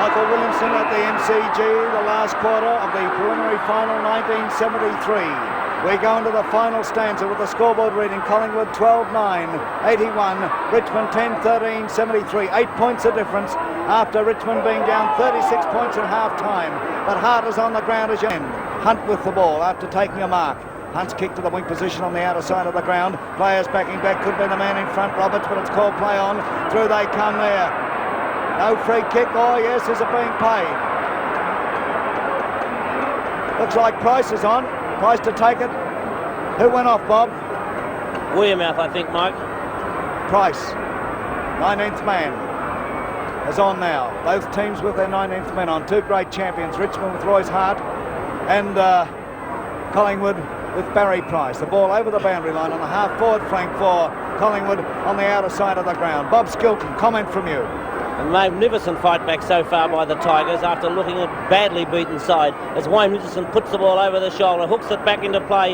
Michael Williamson at the MCG, the last quarter of the preliminary final 1973. We go into the final stanza with the scoreboard reading: Collingwood 12-9, 81, Richmond 10-13, 73. 8 points of difference after Richmond being down 36 points at half-time. But Hart is on the ground as you end. Hunt with the ball after taking a mark. Hunt's kick to the wing position on the outer side of the ground. Players backing back, could be the man in front, Roberts, but it's called play on. Through they come there. No free kick. Oh yes, is it being paid? Looks like Price is on. Price to take it. Who went off, Bob? Wearmouth, I think, Mike. Price, 19th man, is on now. Both teams with their 19th men on. Two great champions, Richmond with Royce Hart and Collingwood with Barry Price. The ball over the boundary line on the half-forward flank for Collingwood on the outer side of the ground. Bob Skilton, comment from you. A magnificent fight back so far by the Tigers after looking at badly beaten side as Wayne Richardson puts the ball over the shoulder, hooks it back into play.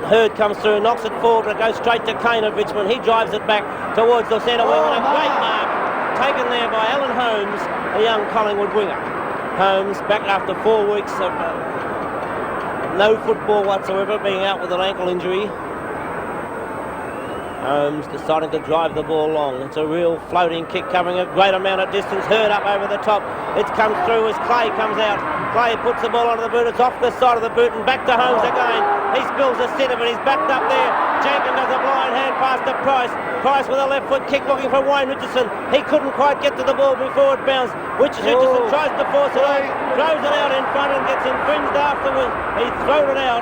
Hurd comes through, knocks it forward, but it goes straight to Kane of Richmond. He drives it back towards the centre wing, and a great mark taken there by Alan Holmes, a young Collingwood winger. Holmes back after 4 weeks of no football whatsoever, being out with an ankle injury. Holmes deciding to drive the ball long. It's a real floating kick covering a great amount of distance. Hurd up over the top. It comes through as Clay comes out. Clay puts the ball onto the boot. It's off the side of the boot and back to Holmes again. He spills a sitter, but he's backed up there. Jenkins does a blind hand pass to Price. Price with a left foot kick looking for Wayne Richardson. He couldn't quite get to the ball before it bounced. Richardson tries to force it on, throws it out in front and gets infringed afterwards. He throws it out.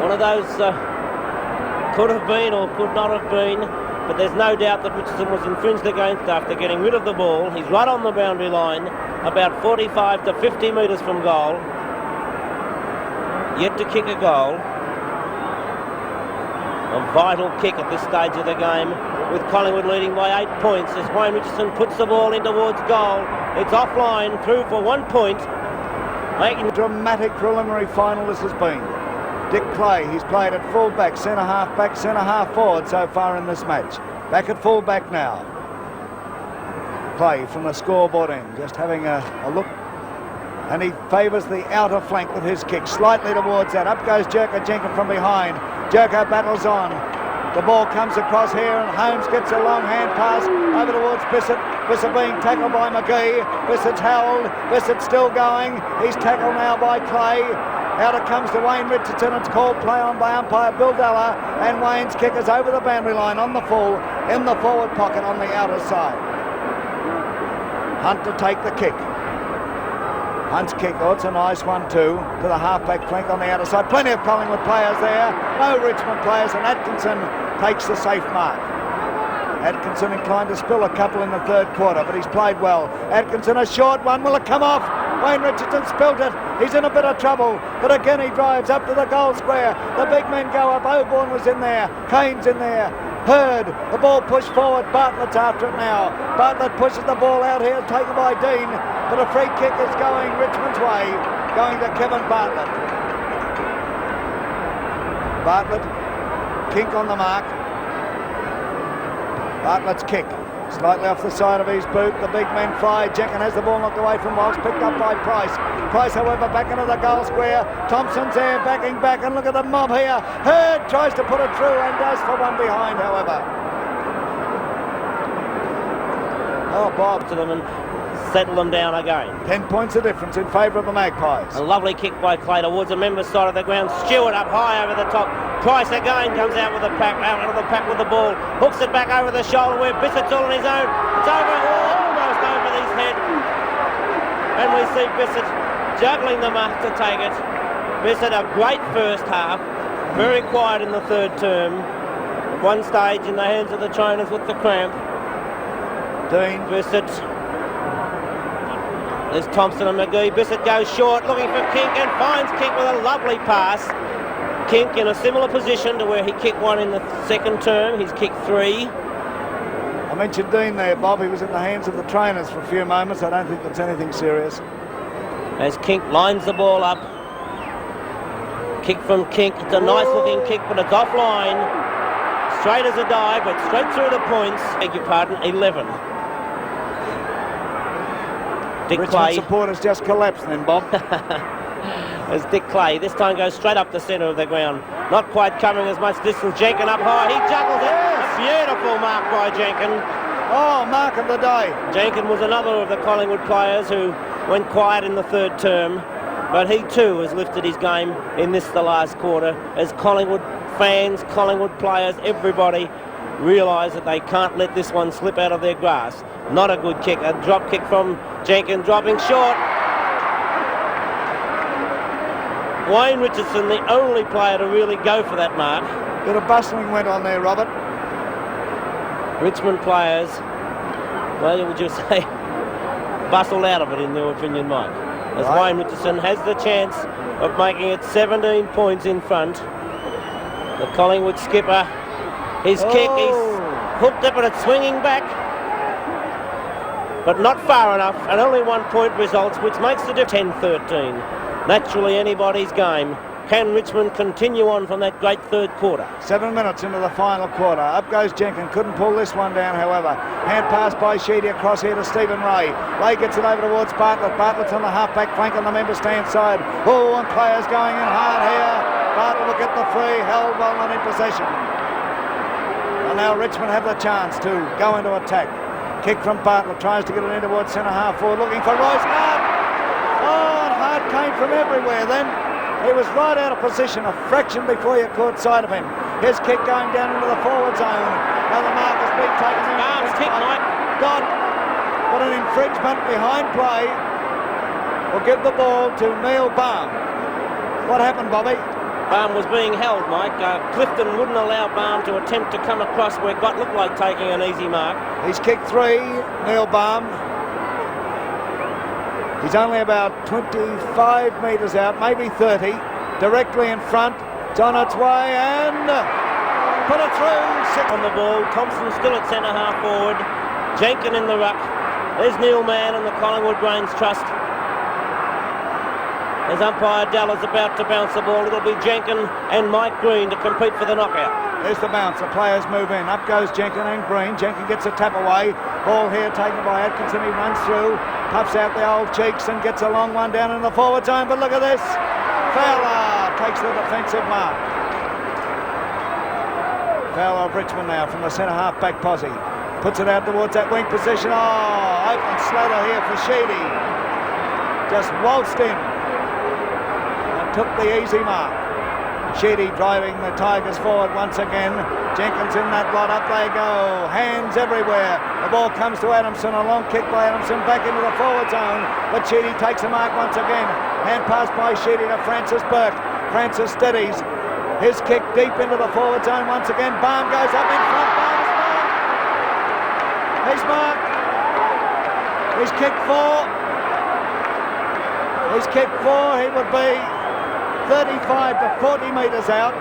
One of those could have been or could not have been, but there's no doubt that Richardson was infringed against after getting rid of the ball. He's right on the boundary line, about 45 to 50 metres from goal. Yet to kick a goal. A vital kick at this stage of the game, with Collingwood leading by 8 points as Wayne Richardson puts the ball in towards goal. It's offline, through for 1 point. Making a dramatic preliminary final this has been. Dick Clay, he's played at full-back, centre-half-back, centre-half-forward so far in this match. Back at full-back now. Clay from the scoreboard end, just having a look. And he favours the outer flank with his kick, slightly towards that. Up goes Jerker Jenkins from behind. Jerker battles on. The ball comes across here and Holmes gets a long hand pass over towards Bissett. Bissett being tackled by McGee. Bissett's held. Bissett still going. He's tackled now by Clay. Out it comes to Wayne Richardson. It's called play on by umpire Bill Dalla, and Wayne's kick is over the boundary line on the full, in the forward pocket on the outer side. Hunt to take the kick. Hunt's kick, oh, it's a nice one too, to the half-back flank on the outer side. Plenty of Collingwood players there, no Richmond players, and Atkinson takes the safe mark. Atkinson inclined to spill a couple in the third quarter, but he's played well. Atkinson, a short one, will it come off? Wayne Richardson spilt it. He's in a bit of trouble, but again he drives up to the goal square. The big men go up. Oborne was in there. Kane's in there. Hurd, the ball pushed forward. Bartlett's after it now. Bartlett pushes the ball out here, taken by Dean, but a free kick is going Richmond's way, going to Kevin Bartlett. Bartlett, kink on the mark. Bartlett's kick, slightly off the side of his boot. The big men fly. Jenkins has the ball knocked away from Walsh, picked up by Price. Price, however, back into the goal square. Thompson's there, backing back, and look at the mob here. Hurd tries to put it through and does for one behind, however. Oh, Bob to them and settle them down again. 10 points of difference in favour of the Magpies. A lovely kick by Clay towards the member's side of the ground. Stewart up high over the top. Price again comes out with the pack, out of the pack with the ball. Hooks it back over the shoulder where Bissett's all on his own. It's over, almost over his head. And we see Bissett juggling the mark to take it. Bissett, a great first half. Very quiet in the third term. At one stage in the hands of the trainers with the cramp. Dean. Bissett. There's Thompson and McGee. Bissett goes short, looking for Kink, and finds Kink with a lovely pass. Kink in a similar position to where he kicked one in the second term. He's kicked 3. I mentioned Dean there, Bob. He was in the hands of the trainers for a few moments. I don't think that's anything serious. As Kink lines the ball up. Kick from Kink. It's a nice looking kick, but it's offline. straight as a die, but straight through the points. Beg your pardon, 11. Dick Richmond Clay. supporters just collapsed then, Bob. As Dick Clay this time goes straight up the centre of the ground. Not quite covering as much distance. Jenkin up high. He juggles it. Yes. A beautiful mark by Jenkin. Oh, mark of the day. Jenkin was another of the Collingwood players who went quiet in the third term, but he too has lifted his game in the last quarter as Collingwood fans, Collingwood players, everybody realise that they can't let this one slip out of their grasp. Not a good kick. A drop kick from Jenkin, dropping short. Wayne Richardson, the only player to really go for that mark. Bit of bustling went on there, Robert. Richmond players, well, would you say, bustled out of it in your opinion, Mike? As Right. Wayne Richardson has the chance of making it 17 points in front. The Collingwood skipper, his kick, he's hooked it, but it's swinging back. But not far enough, and only 1 point results, which makes the difference 10-13. Naturally anybody's game. Can Richmond continue on from that great third quarter? 7 minutes into the final quarter. Up goes Jenkin. Couldn't pull this one down, however. Hand pass by Sheedy across here to Stephen Ray. Ray gets it over towards Bartlett. Bartlett's on the half-back flank on the member stand side. Oh, and players going in hard here. Bartlett will get the free. Held well not in possession. And now Richmond have the chance to go into attack. Kick from Bartlett. Tries to get it in towards centre half forward. Looking for Royce. Hart. Oh, and Hart came from everywhere then. He was right out of position a fraction before you caught sight of him. His kick going down into the forward zone. And the mark has been taken. Barnes kick, Mike. God, but an infringement behind play will give the ball to Neil Baum. What happened, Bobby? Baum was being held, Mike. Clifton wouldn't allow Baum to attempt to come across where it looked like taking an easy mark. He's kicked 3, Neil Baum. He's only about 25 metres out, maybe 30, directly in front. It's on its way and put it through. 6 on the ball. Thompson still at centre half forward. Jenkin in the ruck. There's Neil Mann and the Collingwood Brains Trust. As umpire Dallas about to bounce the ball, it'll be Jenkin and Mike Green to compete for the knockout. There's the bounce. The players move in. Up goes Jenkin and Green. Jenkin gets a tap away. Ball here taken by Atkinson. He runs through, puffs out the old cheeks and gets a long one down in the forward zone. But look at this. Fowler takes the defensive mark. Fowler of Richmond now from the centre half back posse. Puts it out towards that wing position. Oh, open slather here for Sheedy. Just waltzed in and took the easy mark. Sheedy driving the Tigers forward once again. Jenkins in that lot. Up they go. Hands everywhere. The ball comes to Adamson. A long kick by Adamson back into the forward zone. But Sheedy takes a mark once again. Hand pass by Sheedy to Francis Burke. Francis steadies. His kick deep into the forward zone once again. Baum goes up in front. Baum is marked. He's marked. He's kicked 4. He's kicked 4. He would be 35 to 40 metres out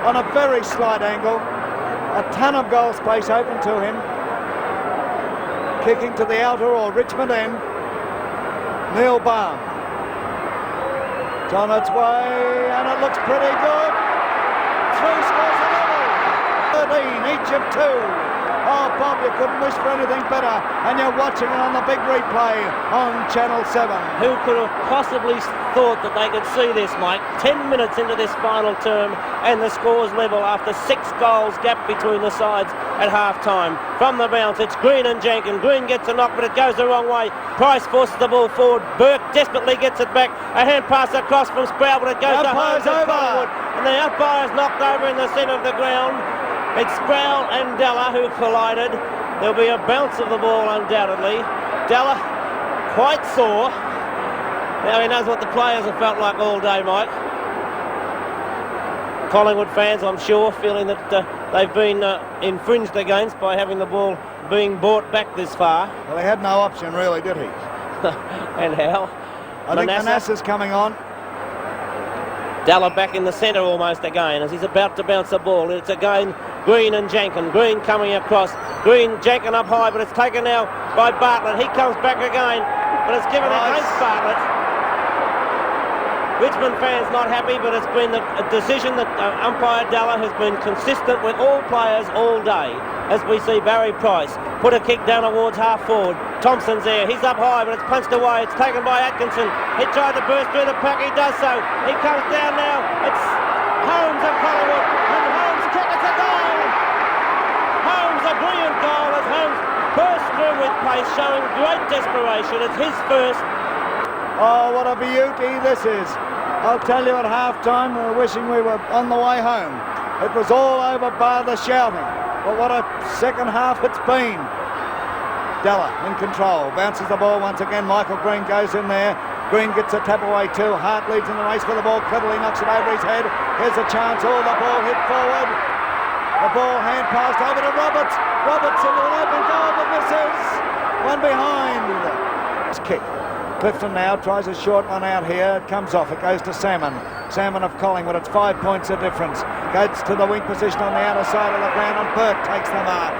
on a very slight angle. A ton of goal space open to him. Kicking to the outer or Richmond end. Neil Baum. It's on its way and it looks pretty good. 3 scores a level. 13 each of 2. Oh, Bob, you couldn't wish for anything better. And you're watching it on the big replay on Channel 7. Who could have possibly thought that they could see this, Mike? 10 minutes into this final term and the score's level after 6 goals gap between the sides at half-time. From the bounce, it's Green and Jenkin. Green gets a knock, but it goes the wrong way. Price forces the ball forward. Burke desperately gets it back. A hand pass across from Sproul, but it goes to Holmes at Collingwood. And the umpire's knocked over in the centre of the ground. It's Sproul and Della who collided. There'll be a bounce of the ball undoubtedly. Della quite sore. Now he knows what the players have felt like all day, Mike. Collingwood fans, I'm sure, feeling that they've been infringed against by having the ball being brought back this far. Well, he had no option really, did he? And how? I think Manasseh's coming on. Della back in the centre almost again as he's about to bounce the ball. It's again Green and Jenkin. Green coming across. Green, Jenkin up high, but it's taken now by Bartlett. He comes back again, but it's given against Bartlett. Richmond fans not happy, but it's been a decision that umpire Dalla has been consistent with all players all day. As we see Barry Price put a kick down towards half forward. Thompson's there, he's up high, but it's punched away. It's taken by Atkinson. He tried to burst through the pack, he does so. He comes down now. It's Holmes of Collingwood, and Holmes' kick, it's a goal! Holmes, a brilliant goal as Holmes burst through with pace, showing great desperation. It's his first. Oh, what a beauty this is. I'll tell you, at half-time we were wishing we were on the way home. It was all over bar the shouting. But what a second half it's been. Dalla in control, bounces the ball once again. Michael Green goes in there. Green gets a tap away too. Hart leads in the race for the ball. Cleverly knocks it over his head. Here's a chance. Oh, the ball hit forward. The ball hand passed over to Roberts. Roberts into an open goal, but misses. One behind. It's kick. Clifton now tries a short one out here. It comes off. It goes to Salmon. Salmon of Collingwood. It's 5 points of difference. Goes to the wing position on the outer side of the ground, and Burke takes the mark.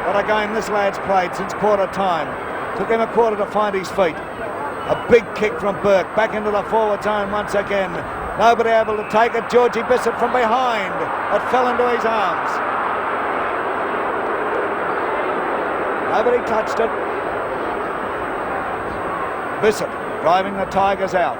What a game this lad's played since quarter time. Took him a quarter to find his feet. A big kick from Burke. Back into the forward zone once again. Nobody able to take it. Georgie Bissett from behind. It fell into his arms. Nobody touched it. Bissett driving the Tigers out.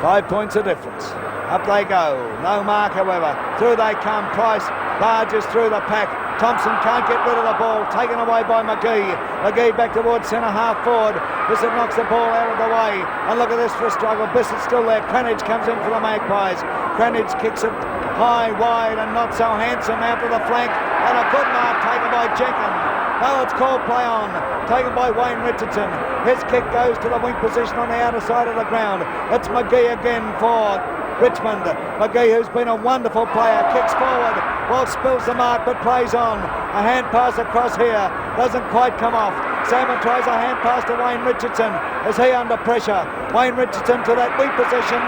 5 points of difference. Up they go. No mark, however. Through they come. Price barges through the pack. Thompson can't get rid of the ball. Taken away by McGee. McGee back towards centre half forward. Bissett knocks the ball out of the way. And look at this for a struggle. Bissett's still there. Cranage comes in for the Magpies. Cranage kicks it high, wide, and not so handsome out to the flank. And a good mark taken by Jenkins. Oh, it's called play on. Taken by Wayne Richardson. His kick goes to the wing position on the outer side of the ground. It's McGee again for Richmond. McGee, who's been a wonderful player, kicks forward. Well, spills the mark, but plays on. A hand pass across here. Doesn't quite come off. Salmon tries a hand pass to Wayne Richardson. Is he under pressure? Wayne Richardson to that wing position.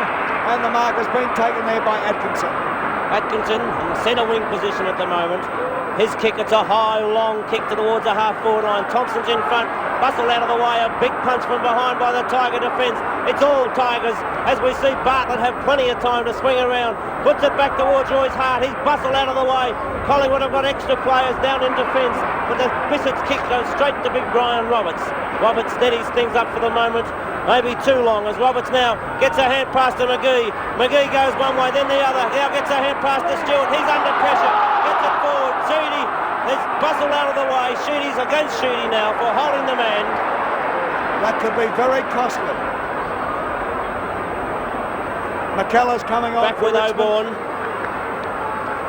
And the mark has been taken there by Atkinson. Atkinson in the centre wing position at the moment. His kick, it's a high, long kick towards the half-forward line. Thompson's in front, bustled out of the way. A big punch from behind by the Tiger defence. It's all Tigers, as we see Bartlett have plenty of time to swing around. Puts it back towards Royce Hart. He's bustled out of the way. Collingwood have got extra players down in defence, but the Bissett's kick goes straight to big Brian Roberts. Roberts steadies things up for the moment. Maybe too long, as Roberts now gets a hand pass to McGee. McGee goes one way, then the other. Now gets a hand pass to Stewart. He's under pressure. Gets it forward. Sheedy has bustled out of the way. Sheedy's against Sheedy now for holding the man. That could be very costly. McKellar's coming on. Back with Oborn.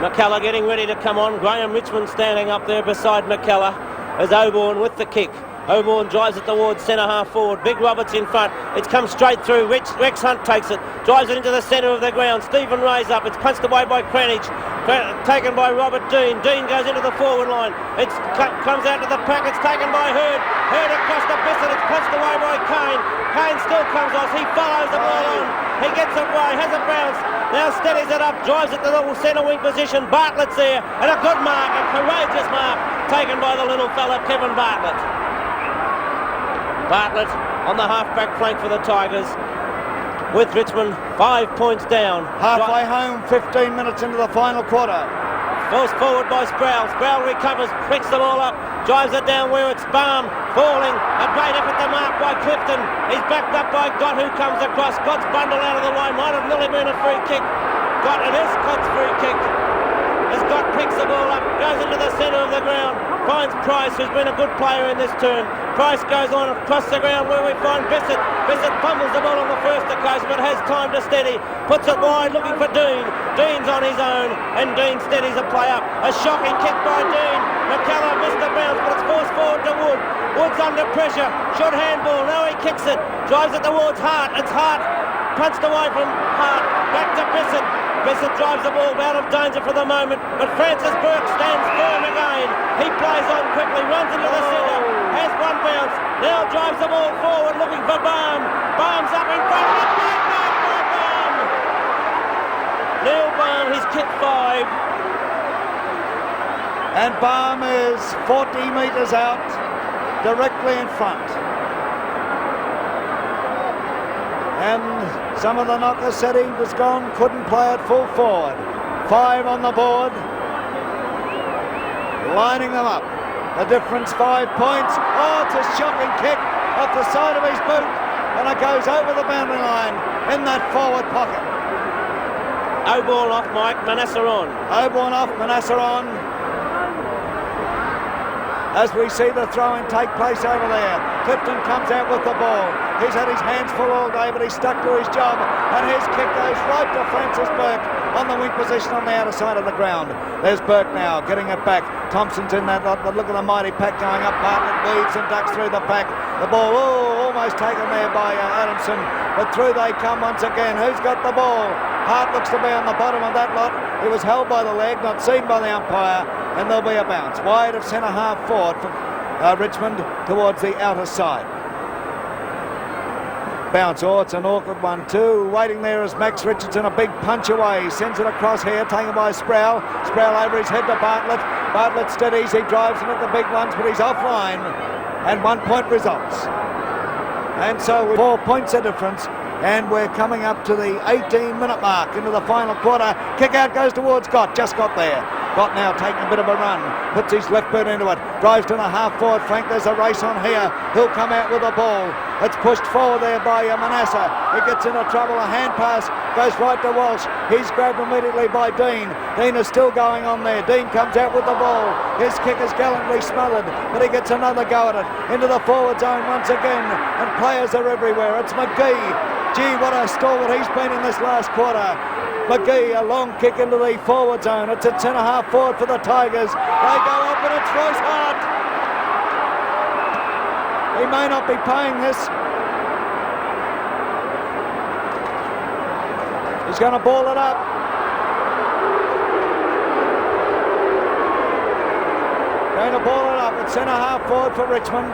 McKellar getting ready to come on. Graham Richmond standing up there beside McKellar as Oborn with the kick. Oborn drives it towards centre half forward. Big Roberts in front. It's come straight through. Rex Hunt takes it. Drives it into the centre of the ground. Stephen Ray's up. It's punched away by Cranage. Taken by Robert Dean. Dean goes into the forward line. It comes out to the pack. It's taken by Hurd. Hurd across the Bissett. It's punched away by Kane. Kane still comes off. He follows the ball on. He gets it away. Has it bounced. Now steadies it up. Drives it to the centre wing position. Bartlett's there. And a good mark. A courageous mark. Taken by the little fella, Kevin Bartlett. Bartlett on the half-back flank for the Tigers with Richmond 5 points down. Halfway home, 15 minutes into the final quarter. Forced forward by Sproul. Sproul recovers, picks the ball up, drives it down where it's Baum, falling. A great effort to mark by Clifton. He's backed up by Gott, who comes across. Gott's bundled out of the way. Might have nearly been a free kick. Gott, it is Gott's free kick. As Gott picks the ball up, goes into the centre of the ground, finds Price, who's been a good player in this term. Price goes on across the ground where we find Bissett. Bissett fumbles the ball on the first occasion, but has time to steady. Puts it wide, looking for Dean. Dean's on his own, and Dean steadies a play up. A shocking kick by Dean. McKellar missed the bounce, but it's forced forward to Wood. Wood's under pressure. Should handball. Now he kicks it. Drives it towards Hart. It's Hart. Punched away from Hart. Back to Bissett. Bissett drives the ball out of danger for the moment, but Francis Burke stands firm again. He plays on quickly, runs into the centre, has one bounce, now drives the ball forward looking for Baum. Baum's up in front. Baum! Neil Baum, he's kicked 5. And Baum is 40 metres out, directly in front. And some of the knockers said he was gone, couldn't play at full forward. 5 on the board. Lining them up. The difference 5 points. Oh, it's a shocking kick off the side of his boot. And it goes over the boundary line in that forward pocket. O'Born off, Mike. Manasseh on. O'Born off, Manasseh on. As we see the throw-in take place over there. Clifton comes out with the ball. He's had his hands full all day, but he's stuck to his job. And his kick goes right to Francis Burke on the wing position on the outer side of the ground. There's Burke now getting it back. Thompson's in that lot, but look at the mighty pack going up. Bartlett weaves and ducks through the pack. The ball, almost taken there by Adamson, but through they come once again. Who's got the ball? Hart looks to be on the bottom of that lot. He was held by the leg, not seen by the umpire, and there'll be a bounce. Wide of centre half forward for Richmond towards the outer side. Bounce, it's an awkward one too. Waiting there is Max Richardson, a big punch away. Sends it across here, taken by Sproul. Sproul over his head to Bartlett. Bartlett steadies, he drives him at the big ones, but he's offline. And 1 point results. And so 4 points a difference. And we're coming up to the 18-minute mark into the final quarter. Kick out goes towards Gott. Just got there. Gott now taking a bit of a run. Puts his left boot into it. Drives to the half-forward flank. There's a race on here. He'll come out with the ball. It's pushed forward there by Manasseh. He gets into trouble. A hand pass goes right to Walsh. He's grabbed immediately by Dean. Dean is still going on there. Dean comes out with the ball. His kick is gallantly smothered, but he gets another go at it. Into the forward zone once again. And players are everywhere. It's McGee. Gee, what a stalwart he's been in this last quarter. McGee, a long kick into the forward zone. It's at centre half forward for the Tigers. They go up and it's Royce Hart. He may not be paying this. He's going to ball it up. Going to ball it up at centre half forward for Richmond.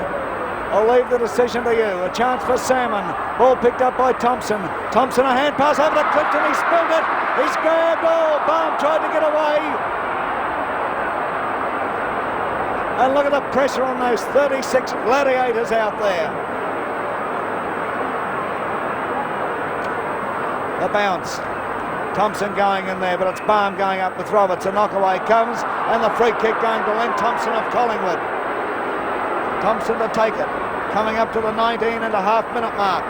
I'll leave the decision to you. A chance for Salmon. Ball picked up by Thompson. Thompson, a hand pass over to Clifton. He spilled it. He's grabbed. Baum tried to get away. And look at the pressure on those 36 gladiators out there. The bounce. Thompson going in there, but it's Baum going up with Roberts. A knockaway comes, and the free kick going to Len Thompson of Collingwood. Thompson to take it, coming up to the 19.5-minute mark,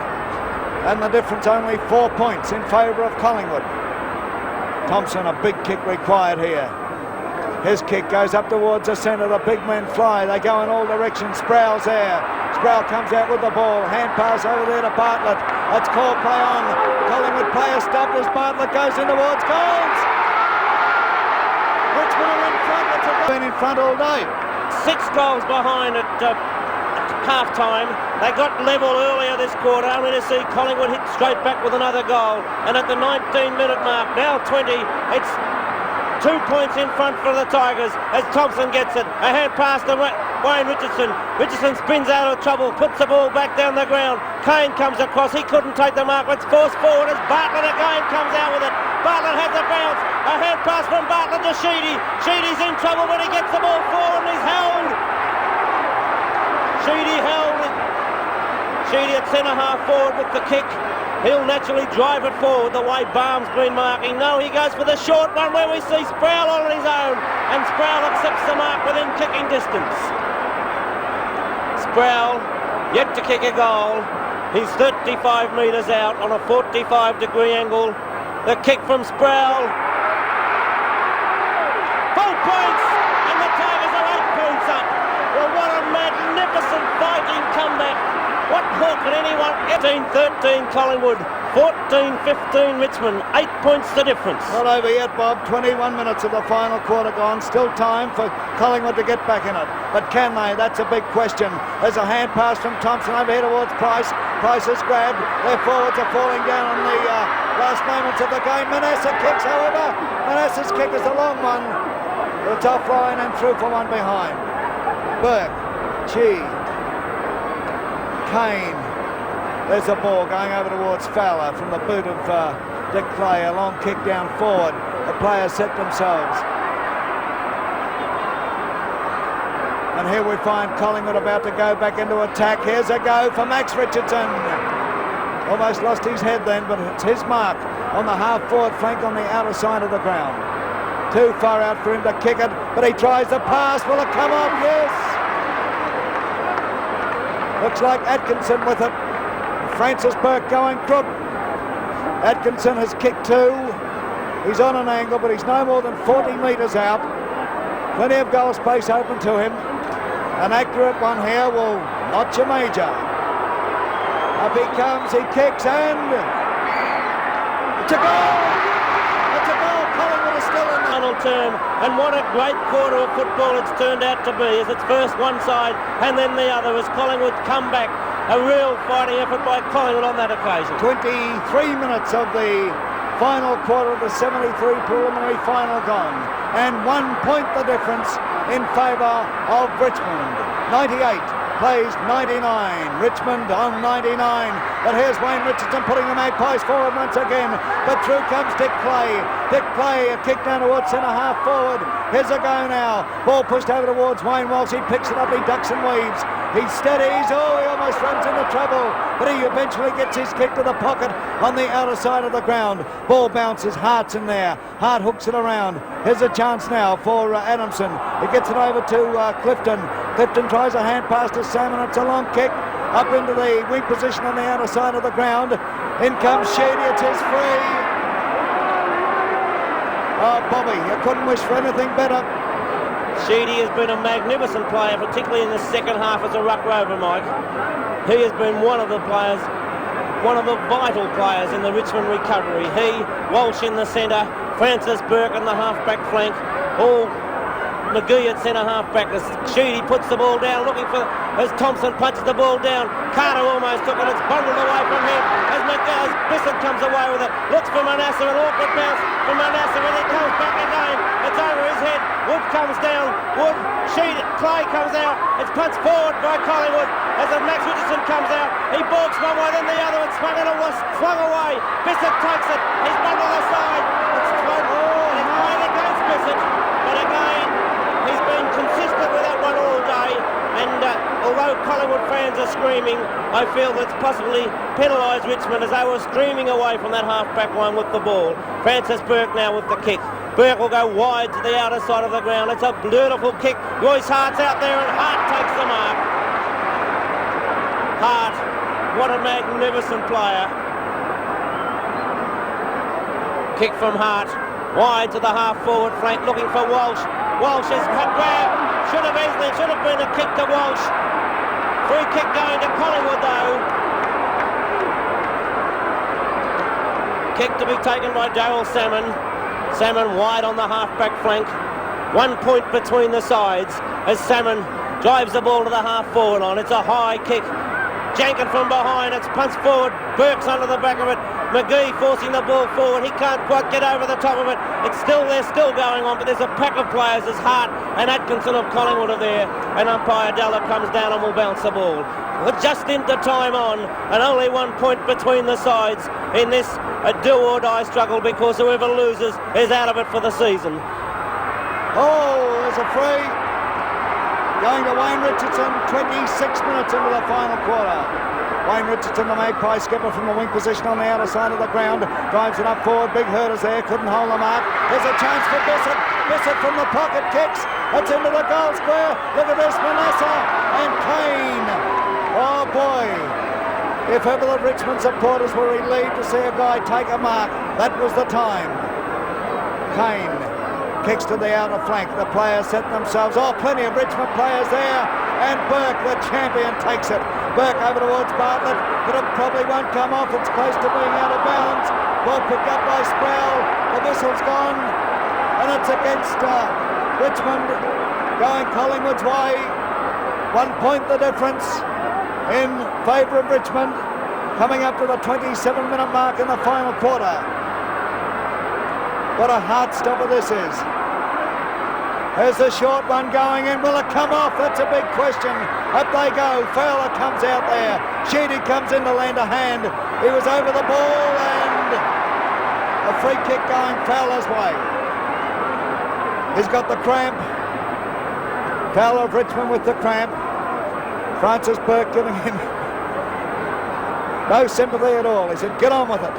and the difference only 4 points in favour of Collingwood. Thompson, a big kick required here. His kick goes up towards the centre. The big men fly. They go in all directions. Sproul's there. Sproul comes out with the ball. Hand pass over there to Bartlett. It's called play on. Collingwood player stopped as Bartlett goes in towards goals. Richmond are in front. It's been in front all day. 6 goals behind at half-time. They got level earlier this quarter, only to see Collingwood hit straight back with another goal. And at the 19-minute mark, now 20, it's 2 points in front for the Tigers as Thompson gets it. A hand pass to Wayne Richardson. Richardson spins out of trouble, puts the ball back down the ground. Kane comes across. He couldn't take the mark. It's forced forward as Bartlett again comes out with it. Bartlett has a bounce. A hand pass from Bartlett to Sheedy. Sheedy's in trouble, but he gets the ball forward and he's held. Sheedy held. Sheedy at centre half forward with the kick. He'll naturally drive it forward the way Baum's been marking. No, he goes for the short one where we see Sproul on his own. And Sproul accepts the mark within kicking distance. Sproul yet to kick a goal. He's 35 metres out on a 45-degree angle. The kick from Sproul. Full points! And the Tigers are 8 points up. Well, what a magnificent fighting comeback. What more can anyone... 18-13 Collingwood, 14-15 Richmond, 8 points the difference. Not over yet, Bob. 21 minutes of the final quarter gone. Still time for Collingwood to get back in it. But can they? That's a big question. There's a hand pass from Thompson over here towards Price. Price is grabbed. Their forwards are falling down on the last moments of the game. Manasseh kicks, however. Manasseh's kick is a long one. But it's offline and through for one behind. Burke. Gee. Kane. There's a ball going over towards Fowler from the boot of Dick Clay. A long kick down forward. The players set themselves. And here we find Collingwood about to go back into attack. Here's a go for Max Richardson. Almost lost his head then, but it's his mark on the half-forward flank on the outer side of the ground. Too far out for him to kick it, but he tries the pass. Will it come off? Yes! Looks like Atkinson with it. Francis Burke going crook. Atkinson has kicked two. He's on an angle, but he's no more than 40 metres out. Plenty of goal space open to him. An accurate one here will notch a major. Up he comes, he kicks, and it's a goal! It's a goal! Collingwood is still in the final term, and what a great quarter of football it's turned out to be, as it's first one side and then the other, as Collingwood come back. A real fighting effort by Collingwood on that occasion. 23 minutes of the final quarter of the 73 preliminary final gone, and 1 point the difference in favour of Richmond. 98 plays 99. Richmond on 99. But here's Wayne Richardson putting the Magpies forward once again. But through comes Dick Clay. Dick Clay, a kick down towards centre half forward. Here's a go now. Ball pushed over towards Wayne Walsh. He picks it up, he ducks and weaves. He steadies. Oh, he almost runs into trouble. But he eventually gets his kick to the pocket on the outer side of the ground. Ball bounces. Hart's in there. Hart hooks it around. Here's a chance now for Adamson. He gets it over to Clifton. Clifton tries a hand pass to Salmon. It's a long kick up into the wing position on the outer side of the ground. In comes Sheedy. It's his free. Oh, Bobby, you couldn't wish for anything better. Sheedy has been a magnificent player, particularly in the second half as a ruck rover, Mike. He has been one of the players, one of the vital players in the Richmond recovery. He, Walsh in the centre, Francis Burke on the half-back flank, all McGee at centre half-back as Sheedy puts the ball down, looking for, as Thompson punches the ball down. Carter almost took it, it's bundled away from him as Bissett comes away with it, looks for Manasseh, an awkward bounce from Manasseh, and he comes back again. It's over his head. Wood comes down. Wood, Sheedy, Clay comes out. It's punched forward by Collingwood as Max Richardson comes out. He balks one way, then the other. It's swung away. Bissett takes it. He's bundled aside. It's thrown. And it's played against Bissett. But again, he's been consistent with that one all day. And although Collingwood fans are screaming, I feel that's possibly penalised Richmond as they were streaming away from that half-back line with the ball. Francis Burke now with the kick. Burke will go wide to the outer side of the ground. It's a beautiful kick. Royce Hart's out there and Hart takes the mark. Hart, what a magnificent player. Kick from Hart. Wide to the half-forward flank, looking for Walsh. Walsh is grabbed. Should have been a kick to Walsh. Free kick going to Collingwood though. Kick to be taken by Daryl Salmon. Salmon wide on the half-back flank. 1 point between the sides as Salmon drives the ball to the half-forward line. It's a high kick. Jankin from behind. It's punched forward. Burke's under the back of it. McGee forcing the ball forward. He can't quite get over the top of it. It's still there, still going on, but there's a pack of players as Hart and Atkinson of Collingwood are there. And umpire Della comes down and will bounce the ball. We're just into time on, and only 1 point between the sides in this do-or-die struggle, because whoever loses is out of it for the season. Oh, there's a free. Going to Wayne Richardson, 26 minutes into the final quarter. Wayne Richardson, the Magpie skipper from the wing position on the outer side of the ground, drives it up forward. Big hurdles there, couldn't hold the mark. There's a chance for Bissett. Bissett from the pocket kicks. It's into the goal square. Look at this, Manasseh and Kane. Oh boy. If ever the Richmond supporters were relieved to see a guy take a mark, that was the time. Kane kicks to the outer flank. The players set themselves. Oh, plenty of Richmond players there. And Burke, the champion, takes it. Burke over towards Bartlett, but it probably won't come off. It's close to being out of bounds. Ball picked up by Sproul. The whistle's gone. And it's against Richmond going Collingwood's way. 1 point the difference in favour of Richmond. Coming up to the 27-minute mark in the final quarter. What a heart stopper this is. There's the short one going in. Will it come off? That's a big question. Up they go. Fowler comes out there. Sheedy comes in to land a hand. He was over the ball and a free kick going Fowler's way. He's got the cramp. Fowler of Richmond with the cramp. Francis Burke giving him No sympathy at all. He said, get on with it.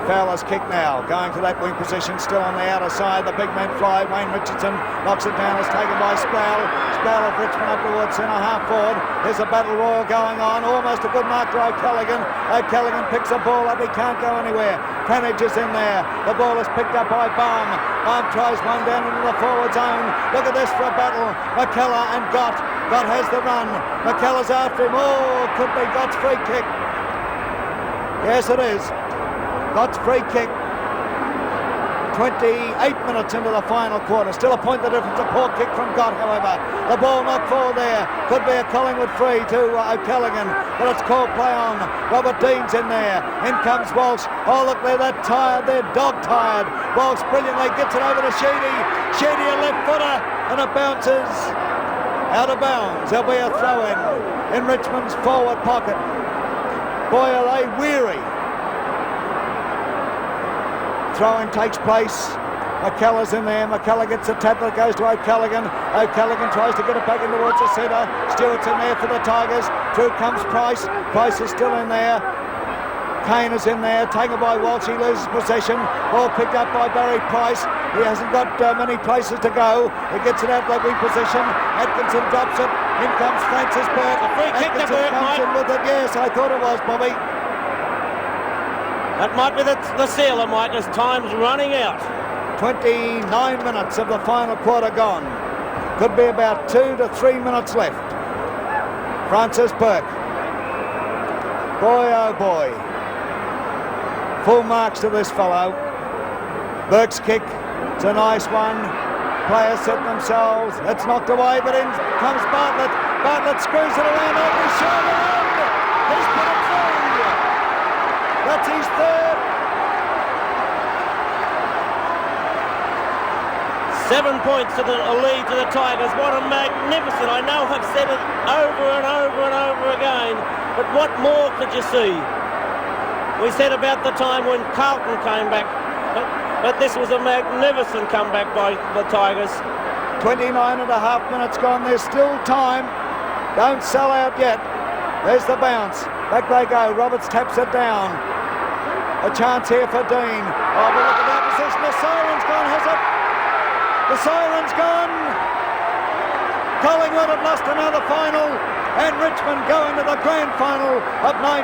Fowler's kick now, going to that wing position, still on the outer side. The big men fly. Wayne Richardson knocks it down, is taken by Sproul. Sproul of Richmond up towards centre-half forward. There's a battle royal going on. Almost a good mark to O'Callaghan. O'Callaghan picks the ball up. He can't go anywhere. Cranage is in there. The ball is picked up by Baum. Baum tries one down into the forward zone. Look at this for a battle. McKellar and Gott. Gott has the run. McKellar's after him. Oh, could be Gott's free kick. Yes, it is. Gott's free kick. 28 minutes into the final quarter. Still a point the difference. A poor kick from Gott, however. The ball not forward there. Could be a Collingwood free to O'Callaghan, but it's called play on. Robert Dean's in there. In comes Walsh. Oh, look, they're tired. They're dog-tired. Walsh brilliantly gets it over to Sheedy. Sheedy, a left footer, and it bounces out of bounds. There'll be a throw-in in Richmond's forward pocket. Boy, are they weary. Throw-in takes place. McKellar's in there. McKellar gets a tap that goes to O'Callaghan. O'Callaghan tries to get it back in towards the centre. Stewart's in there for the Tigers. Through comes Price. Price is still in there. Kane is in there, taken by Walsh. He loses possession. Ball picked up by Barry Price. He hasn't got many places to go. He gets it out of the weak position. Atkinson drops it. In comes Francis Burke. A free kick to Burke, comes in with it. Yes, I thought it was, Bobby. That might be the sealer, Mike, as time's running out. 29 minutes of the final quarter gone. Could be about 2 to 3 minutes left. Francis Burke. Boy, oh boy. Full marks to this fellow. Burke's kick. It's a nice one. Players set themselves. It's knocked away, but in comes Bartlett. Bartlett screws it around over his shoulder. He's put it through. That's his third. 7 points to a lead to the Tigers. What a magnificent. I know I've said it over and over and over again, but what more could you see? We said about the time when Carlton came back, but this was a magnificent comeback by the Tigers. 29 and a half minutes gone. There's still time. Don't sell out yet. There's the bounce. Back they go. Roberts taps it down. A chance here for Dean. Oh, but look at that position. The siren's gone, has it? The siren's gone. Collingwood have lost another final, and Richmond go into the grand final of 9.